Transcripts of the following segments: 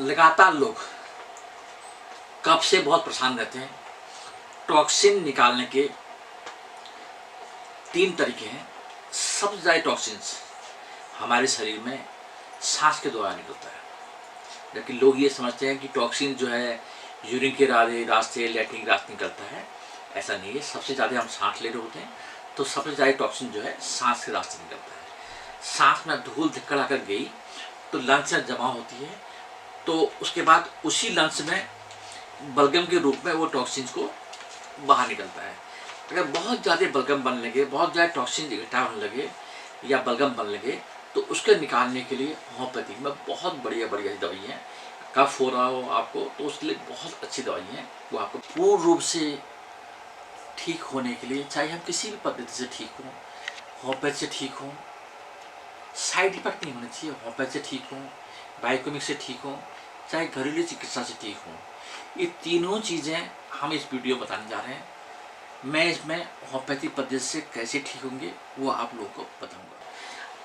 लगातार लोग कफ से बहुत परेशान रहते हैं। टॉक्सिन निकालने के 3 तरीके हैं। सबसे ज़्यादा टॉक्सिन्स हमारे शरीर में सांस के द्वारा निकलता है, जबकि लोग ये समझते हैं कि टॉक्सिन जो है यूरिन के रास्ते लैट्रिन के रास्ते निकलता है। ऐसा नहीं है। सबसे ज़्यादा हम सांस ले रहे होते हैं तो सबसे ज़्यादा टॉक्सिन जो है सांस के रास्ते निकलता है। सांस में धूल धिक्कड़ आकर गई तो लंग्स में जमा होती है, तो उसके बाद उसी लंग्स में बलगम के रूप में वो टॉक्सिन्स को बाहर निकलता है। अगर बहुत ज़्यादा बलगम बनने लगे, बहुत ज़्यादा टॉक्सिन इकट्ठा होने लगे या बलगम बनने लगे, तो उसके निकालने के लिए होम्योपैथिक में बहुत बढ़िया दवाई हैं। कफ हो रहा हो आपको तो उसके लिए बहुत अच्छी दवाई हैं। वो आपको पूर्ण रूप से ठीक होने के लिए, चाहे हम किसी भी पद्धति से ठीक हों, होम्योपैथी से ठीक हों, साइड इफेक्ट नहीं होने चाहिए। होम्योपैथी से ठीक हों, बायोकेमिक से ठीक हों, चाहे घरेलू चिकित्सा से ठीक हों, ये तीनों चीज़ें हम इस वीडियो में बताने जा रहे हैं। मैं इसमें होम्योपैथी पद्धति से कैसे ठीक होंगे वो आप लोगों को बताऊंगा।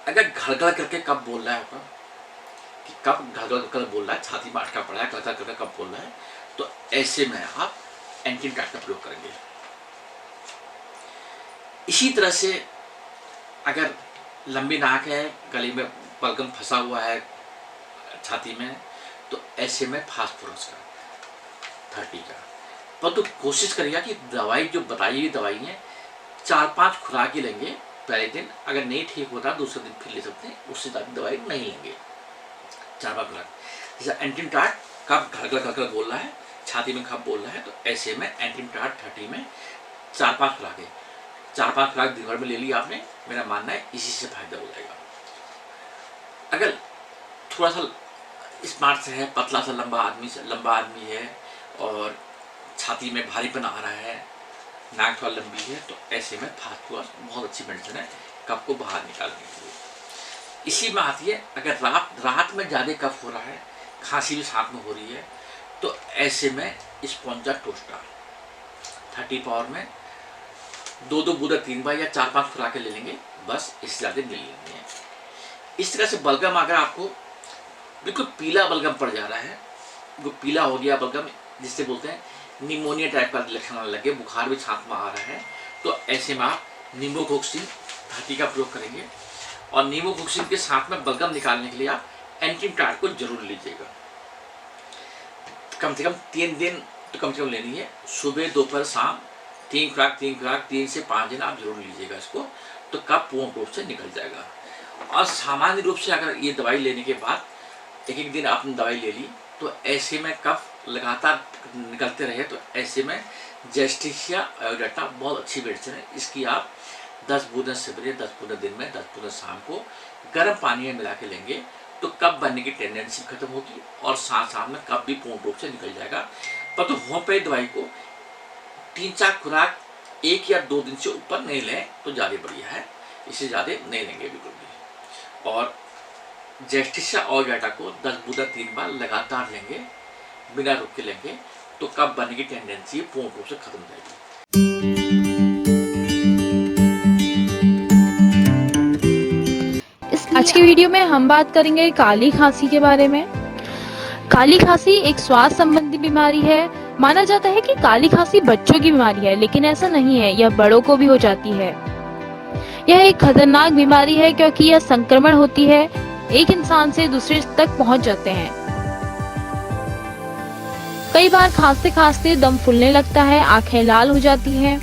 अगर घड़घड़ करके कब बोल रहा है आपका कि कब घड़घड़ कर बोल रहा है, छाती में अटका पड़ा है, घड़घड़ करके कब बोल रहा है, तो ऐसे में आप एंटीबायोटिक का प्रयोग करेंगे। इसी तरह से अगर लंबी नाक है, गले में बलगम फंसा हुआ है छाती में, तो ऐसे में फास्फोरस का 30 का। पर तो कोशिश करिएगा कि दवाई जो बताई हुई दवाई है 4-5 खुराक ही लेंगे पहले दिन। अगर नहीं ठीक होता दूसरे दिन फिर ले सकते हैं, उससे ज़्यादा दवाई नहीं लेंगे। 4-5 खुराक। जैसे एंटीबायोटिक कब घड़घड़ बोल रहा है, छाती में कब बोल रहा है, तो ऐसे में एंटीबायोटिक 30 में 4-5 खुराक है। 4-5 खुराक दिन भर में ले ली आपने, मेरा मानना है इसी से फायदा हो जाएगा। अगर थोड़ा सा स्मार्ट से है, पतला सा लंबा आदमी है और छाती में भारीपन आ रहा है, नाक थोड़ा लंबी है, तो ऐसे में फास्फोरस बहुत अच्छी मेडिसिन है कफ को बाहर निकालने के लिए। इसी में आती है अगर रात में ज़्यादा कफ हो रहा है, खांसी भी साथ में हो रही है, तो ऐसे में स्पॉन्जा टोस्टा 30 पावर में 2-2 बूंदा 3 बार या 4-5 खुराकें ले लेंगे, बस इससे ज़्यादा नहीं लेंगे। इस तरह से बलगम अगर आपको बिल्कुल पीला बलगम पड़ जा रहा है, वो पीला हो गया बलगम जिससे बोलते हैं निमोनिया टाइप का लक्षण आने लगे, बुखार भी साथ में आ रहा है, तो ऐसे में आप नींबूकोक्सिन 30 का प्रयोग करेंगे। और नींबूकोक्सिन के साथ में बलगम निकालने के लिए आप एंटीबायोटिक को जरूर लीजिएगा। कम से कम 3 दिन तो कम से कम लेनी है, सुबह दोपहर शाम 3 खुराक 3 से 5 दिन आप जरूर लीजिएगा इसको, तो कफ पूर्ण रूप से निकल जाएगा। और सामान्य रूप से अगर ये दवाई लेने के बाद एक दिन आपने दवाई ले ली, तो ऐसे में कफ लगातार निकलते रहे, तो ऐसे में जेस्टिशिया आयोडाटा बहुत अच्छी मेडिसिन है। इसकी आप 10 बूंदें सवेरे, 10 बूंदें दिन में, 10 बूंदें शाम को गर्म पानी में मिला के लेंगे, तो कफ बनने की टेंडेंसी खत्म होगी और साथ में कफ भी पूर्ण रूप से निकल जाएगा। पर तो होम्योपैथी दवाई को 3-4 खुराक 1 या 2 दिन से ऊपर नहीं लें तो ज़्यादा बढ़िया है, इससे ज़्यादा नहीं लेंगे बिल्कुल भी। और जेस्टिशिया आयोडाटा को 10 बूंदा 3 बार लगातार लेंगे, बिना रुक के लेंगे, तो कफ बनने की टेंडेंसी पूर्ण रूप से खत्म हो जाएगी। आज की वीडियो में हम बात करेंगे काली खांसी के बारे में। काली खांसी एक श्वास संबंधी बीमारी है। माना जाता है कि काली खांसी बच्चों की बीमारी है, लेकिन ऐसा नहीं है, यह बड़ों को भी हो जाती है। यह एक खतरनाक बीमारी है क्योंकि यह संक्रमण होती है, एक इंसान से दूसरे तक पहुंच जाते हैं। कई बार खांसते खांसते दम फूलने लगता है, आंखें लाल हो जाती हैं।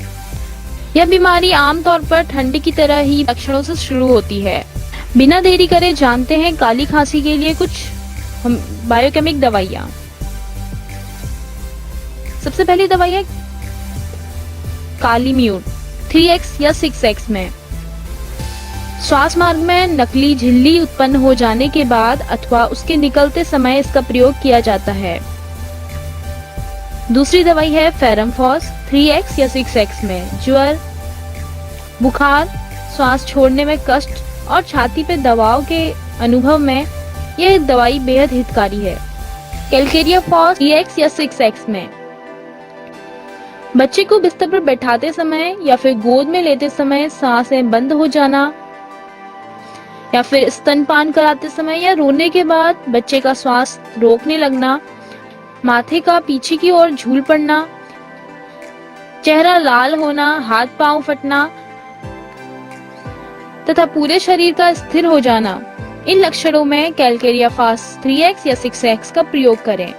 यह बीमारी आमतौर पर ठंडी की तरह ही लक्षणों से शुरू होती है। बिना देरी करे जानते हैं काली खांसी के लिए कुछ बायोकेमिक दवाइयाँ। सबसे पहली दवाई है कालीम्यून 3x या 6x में। श्वास मार्ग में नकली झिल्ली उत्पन्न हो जाने के बाद अथवा उसके निकलते समय इसका प्रयोग किया जाता है। दूसरी दवाई है फेरमफॉस 3x या 6x में। ज्वर, बुखार, श्वास छोड़ने में कष्ट और छाती पे दबाव के अनुभव में यह दवाई बेहद हितकारी है। कैलकेरियाफॉस 3x या 6x में। बच्चे को बिस्तर पर बैठाते समय या फिर गोद में लेते समय सांसें बंद हो जाना, या फिर स्तनपान कराते समय या रोने के बाद बच्चे का श्वास रोकने लगना, माथे का पीछे की ओर झूल पड़ना, चेहरा लाल होना, हाथ पांव फटना तथा पूरे शरीर का स्थिर हो जाना। इन लक्षणों में कैलकेरिया फास्ट 3x या 6x का प्रयोग करें।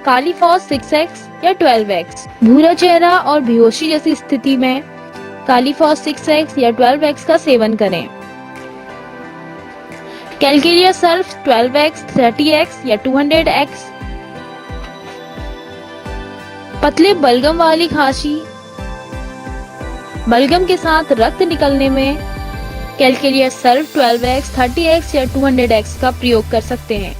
काली फॉस 6x या 12x। भूरा चेहरा और बेहोशी जैसी स्थिति में काली फॉस 6x या 12x का सेवन करें। कैलकेरिया सर्फ 12x, 30x या 200x। पतले बलगम वाली खांसी, बलगम के साथ रक्त निकलने में कैलकेरिया सर्फ 12x, 30x या 200x का प्रयोग कर सकते हैं।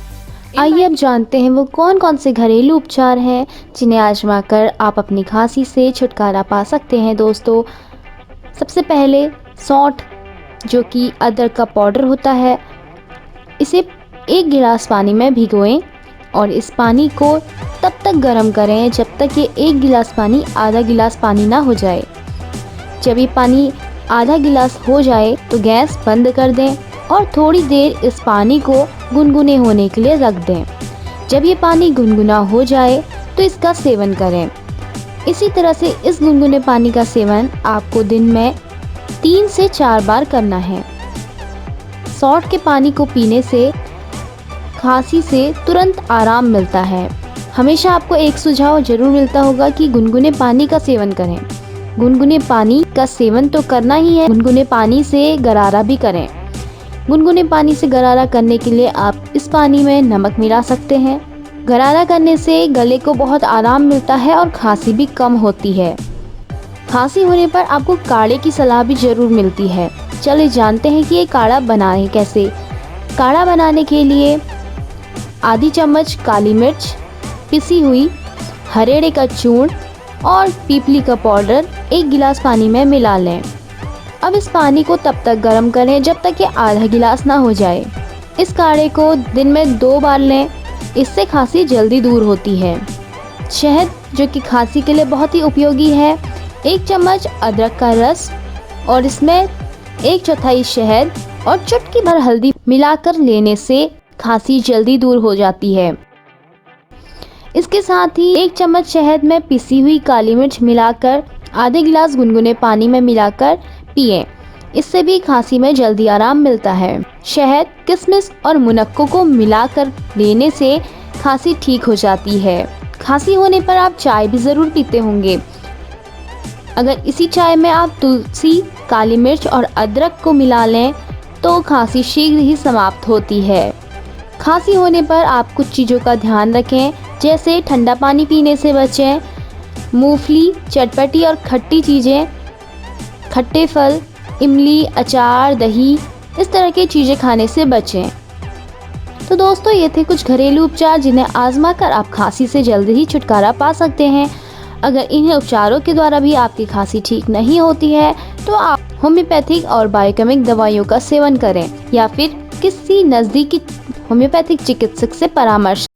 आइए अब जानते हैं वो कौन कौन से घरेलू उपचार हैं जिन्हें आजमाकर आप अपनी खांसी से छुटकारा पा सकते हैं। दोस्तों, सबसे पहले सौंठ, जो कि अदरक का पाउडर होता है, इसे 1 गिलास पानी में भिगोएं और इस पानी को तब तक गर्म करें जब तक ये 1 गिलास पानी आधा गिलास पानी ना हो जाए। जब ये पानी आधा गिलास हो जाए तो गैस बंद कर दें और थोड़ी देर इस पानी को गुनगुने होने के लिए रख दें। जब ये पानी गुनगुना हो जाए तो इसका सेवन करें। इसी तरह से इस गुनगुने पानी का सेवन आपको दिन में 3 से 4 बार करना है। सौंठ के पानी को पीने से खांसी से तुरंत आराम मिलता है। हमेशा आपको एक सुझाव जरूर मिलता होगा कि गुनगुने पानी का सेवन करें। गुनगुने पानी का सेवन तो करना ही है, गुनगुने पानी से गरारा भी करें। गुनगुने पानी से गरारा करने के लिए आप इस पानी में नमक मिला सकते हैं। गरारा करने से गले को बहुत आराम मिलता है और खांसी भी कम होती है। खांसी होने पर आपको काढ़े की सलाह भी जरूर मिलती है। चलिए जानते हैं कि ये काढ़ा बनाएं कैसे। काढ़ा बनाने के लिए आधी चम्मच काली मिर्च, पिसी हुई हरेड़े का चूर्ण और पीपली का पाउडर 1 गिलास पानी में मिला लें। अब इस पानी को तब तक गर्म करें जब तक ये आधा गिलास ना हो जाए। इस काढ़े को दिन में 2 बार लें, इससे खांसी जल्दी दूर होती है। शहद, जो कि खांसी के लिए बहुत ही उपयोगी है, 1 चम्मच अदरक का रस और इसमें 1/4 शहद और चुटकी भर हल्दी मिलाकर लेने से खांसी जल्दी दूर हो जाती है। इसके साथ ही 1 चम्मच शहद में पिसी हुई काली मिर्च मिलाकर आधे गिलास गुनगुने पानी में मिलाकर पिएं। इससे भी खांसी में जल्दी आराम मिलता है। शहद, किशमिश और मुनक्को को मिलाकर लेने से खांसी ठीक हो जाती है। खांसी होने पर आप चाय भी ज़रूर पीते होंगे। अगर इसी चाय में आप तुलसी, काली मिर्च और अदरक को मिला लें तो खांसी शीघ्र ही समाप्त होती है। खांसी होने पर आप कुछ चीज़ों का ध्यान रखें, जैसे ठंडा पानी पीने से बचें, मूंगफली, चटपटी और खट्टी चीज़ें, खट्टे फल, इमली, अचार, दही, इस तरह की चीज़ें खाने से बचें। तो दोस्तों, ये थे कुछ घरेलू उपचार जिन्हें आजमा कर आप खांसी से जल्द ही छुटकारा पा सकते हैं। अगर इन्हें उपचारों के द्वारा भी आपकी खांसी ठीक नहीं होती है तो आप होम्योपैथिक और बायोकेमिक दवाइयों का सेवन करें या फिर किसी नज़दीकी होम्योपैथिक चिकित्सक से परामर्श